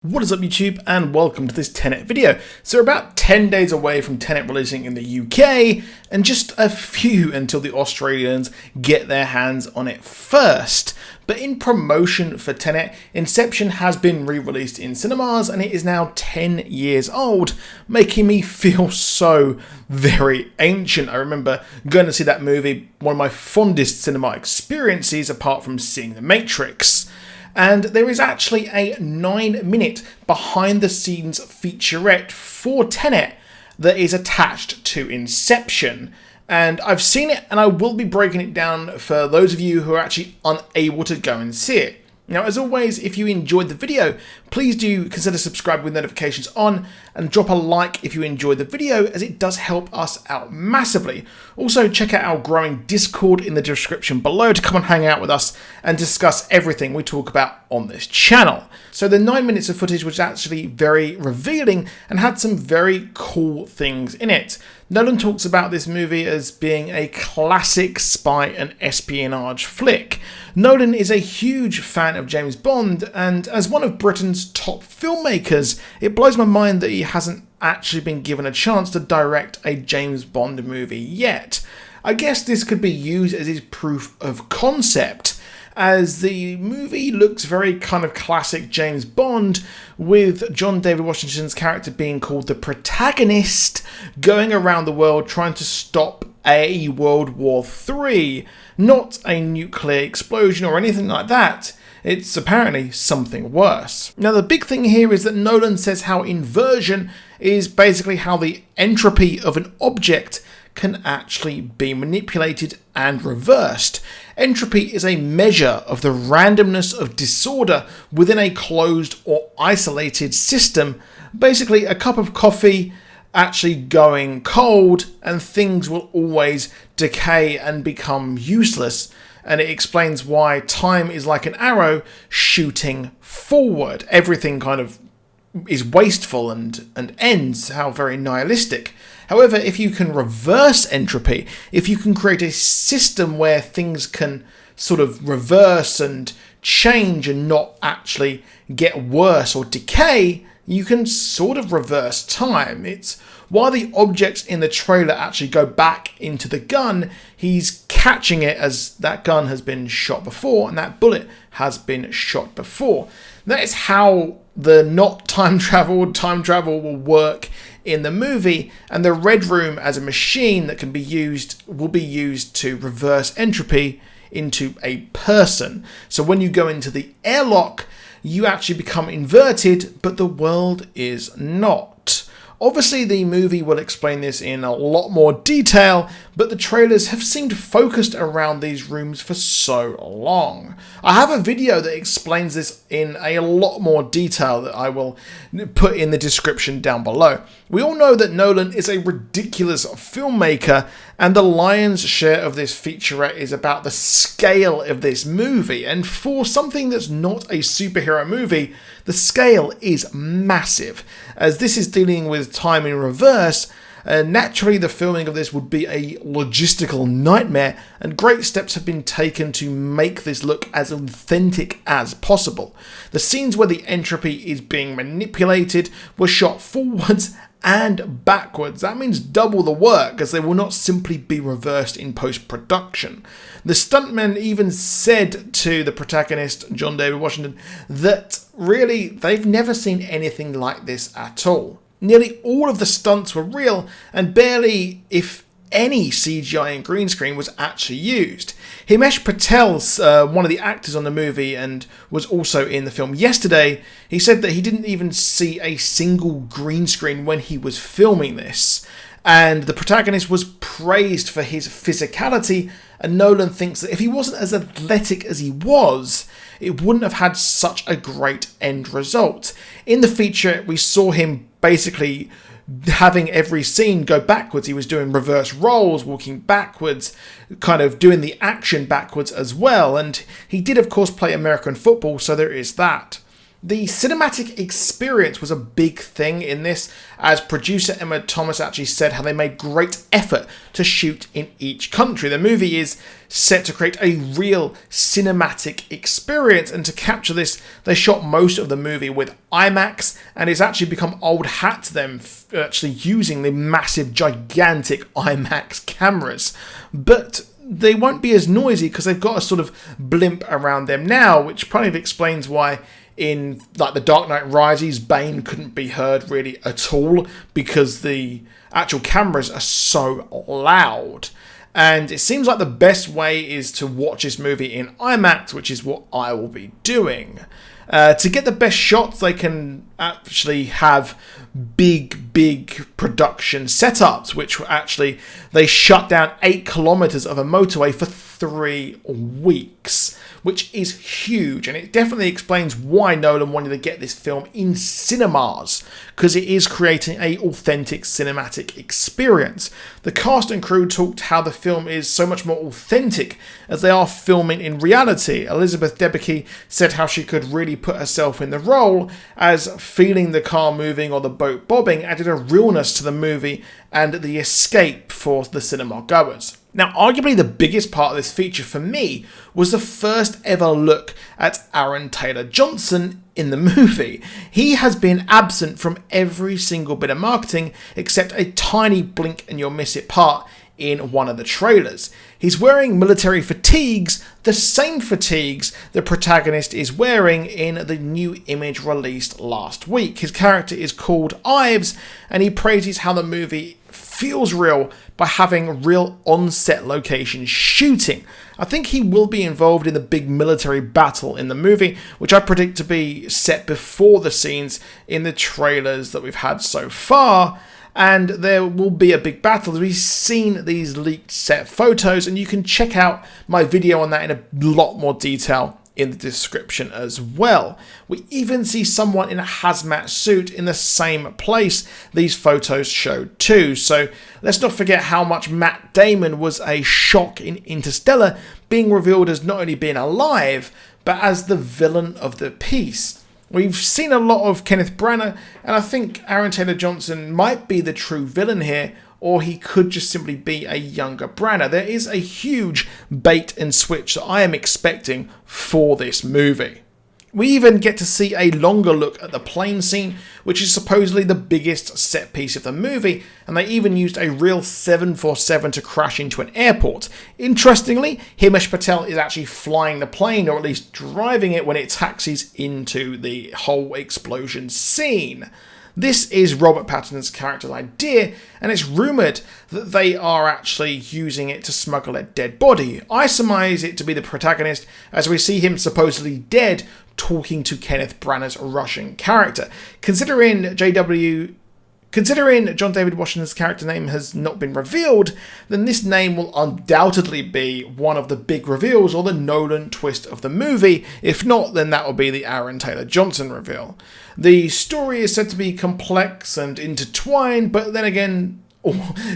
What is up YouTube, and welcome to this Tenet video. So we're about 10 days away from Tenet releasing in the UK, and just a few until the Australians get their hands on it first. But in promotion for Tenet, Inception has been re-released in cinemas, and it is now 10 years old, making me feel so very ancient. I remember going to see that movie, one of my fondest cinema experiences apart from seeing The Matrix. And there is actually a 9-minute behind-the-scenes featurette for Tenet that is attached to Inception. And I've seen it, and I will be breaking it down for those of you who are actually unable to go and see it. Now, as always, if you enjoyed the video, please do consider subscribing with notifications on, and drop a like if you enjoyed the video, as it does help us out massively. Also, check out our growing Discord in the description below to come and hang out with us and discuss everything we talk about on this channel. So the 9 minutes of footage was actually very revealing and had some very cool things in it. Nolan talks about this movie as being a classic spy and espionage flick. Nolan is a huge fan of James Bond, and as one of Britain's top filmmakers, it blows my mind that he hasn't actually been given a chance to direct a James Bond movie yet. I guess this could be used as his proof of concept, as the movie looks very kind of classic James Bond, with John David Washington's character being called the protagonist, going around the world trying to stop a World War III, not a nuclear explosion or anything like that. It's apparently something worse. Now, the big thing here is that Nolan says how inversion is basically how the entropy of an object can actually be manipulated and reversed. Entropy is a measure of the randomness of disorder within a closed or isolated system. Basically, a cup of coffee actually going cold, and things will always decay and become useless. And it explains why time is like an arrow shooting forward. Everything kind of is wasteful and ends, how very nihilistic. However, if you can reverse entropy, if you can create a system where things can sort of reverse and change and not actually get worse or decay, you can sort of reverse time. It's while the objects in the trailer actually go back into the gun, he's catching it as that gun has been shot before and that bullet has been shot before. That is how the not time travel will work in the movie, and the Red Room as a machine that can be used will be used to reverse entropy into a person. So when you go into the airlock, you actually become inverted, but the world is not. Obviously, the movie will explain this in a lot more detail, but the trailers have seemed focused around these rooms for so long. I have a video that explains this in a lot more detail that I will put in the description down below. We all know that Nolan is a ridiculous filmmaker, and the lion's share of this featurette is about the scale of this movie. And for something that's not a superhero movie, the scale is massive, as this is dealing with time in reverse. Naturally, the filming of this would be a logistical nightmare, and great steps have been taken to make this look as authentic as possible. The scenes where the entropy is being manipulated were shot forwards and backwards. That means double the work, as they will not simply be reversed in post-production. The stuntmen even said to the protagonist, John David Washington, that really they've never seen anything like this at all. Nearly all of the stunts were real, and barely, if any, CGI and green screen was actually used. Himesh Patel's one of the actors on the movie and was also in the film Yesterday. He said that he didn't even see a single green screen when he was filming this. And the protagonist was praised for his physicality, and Nolan thinks that if he wasn't as athletic as he was, it wouldn't have had such a great end result. In the feature, we saw him basically having every scene go backwards. He was doing reverse rolls, walking backwards, kind of doing the action backwards as well. And he did, of course, play American football, so there is that. The cinematic experience was a big thing in this, as producer Emma Thomas actually said how they made great effort to shoot in each country. The movie is set to create a real cinematic experience, and to capture this, they shot most of the movie with IMAX, and it's actually become old hat to them actually using the massive, gigantic IMAX cameras. But they won't be as noisy because they've got a sort of blimp around them now, which kind of explains why in like The Dark Knight Rises, Bane couldn't be heard really at all because the actual cameras are so loud. And it seems like the best way is to watch this movie in IMAX, which is what I will be doing. To get the best shots, they can actually have big production setups, which actually they shut down 8 kilometers of a motorway for 3 weeks, which is huge. And it definitely explains why Nolan wanted to get this film in cinemas, because it is creating an authentic cinematic experience. The cast and crew talked how the film is so much more authentic as they are filming in reality. Elizabeth Debicki said how she could really put herself in the role, as feeling the car moving or the boat bobbing added a realness to the movie and the escape for the cinema goers. Now, arguably the biggest part of this feature for me was the first ever look at Aaron Taylor Johnson in the movie. He has been absent from every single bit of marketing except a tiny blink and you'll miss it part in one of the trailers. He's wearing military fatigues, the same fatigues the protagonist is wearing in the new image released last week. His character is called Ives, and he praises how the movie feels real by having real on-set location shooting. I think he will be involved in the big military battle in the movie, which I predict to be set before the scenes in the trailers that we've had so far. And there will be a big battle. We've seen these leaked set photos, and you can check out my video on that in a lot more detail in the description as well. We even see someone in a hazmat suit in the same place these photos showed too. So let's not forget how much Matt Damon was a shock in Interstellar, being revealed as not only being alive, but as the villain of the piece. We've seen a lot of Kenneth Branagh, and I think Aaron Taylor Johnson might be the true villain here, or he could just simply be a younger Branagh. There is a huge bait and switch that I am expecting for this movie. We even get to see a longer look at the plane scene, which is supposedly the biggest set piece of the movie, and they even used a real 747 to crash into an airport. Interestingly, Himesh Patel is actually flying the plane, or at least driving it when it taxis into the whole explosion scene. This is Robert Pattinson's character's idea, and it's rumoured that they are actually using it to smuggle a dead body. I surmise it to be the protagonist, as we see him supposedly dead talking to Kenneth Branagh's Russian character. Considering John David Washington's character name has not been revealed, then this name will undoubtedly be one of the big reveals or the Nolan twist of the movie. If not, then that will be the Aaron Taylor Johnson reveal. The story is said to be complex and intertwined, but then again,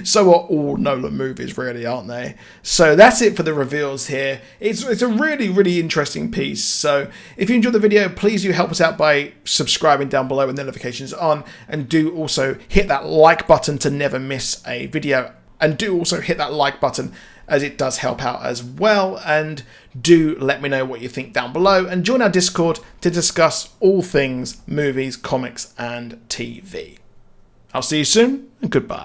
so are all Nolan movies, really, aren't they? So that's it for the reveals here. It's a really interesting piece. So if you enjoyed the video, please do help us out by subscribing down below with notifications on, and do also hit that like button to never miss a video. And do also hit that like button, as it does help out as well. And do let me know what you think down below, and join our Discord to discuss all things movies, comics, and TV. I'll see you soon, and goodbye.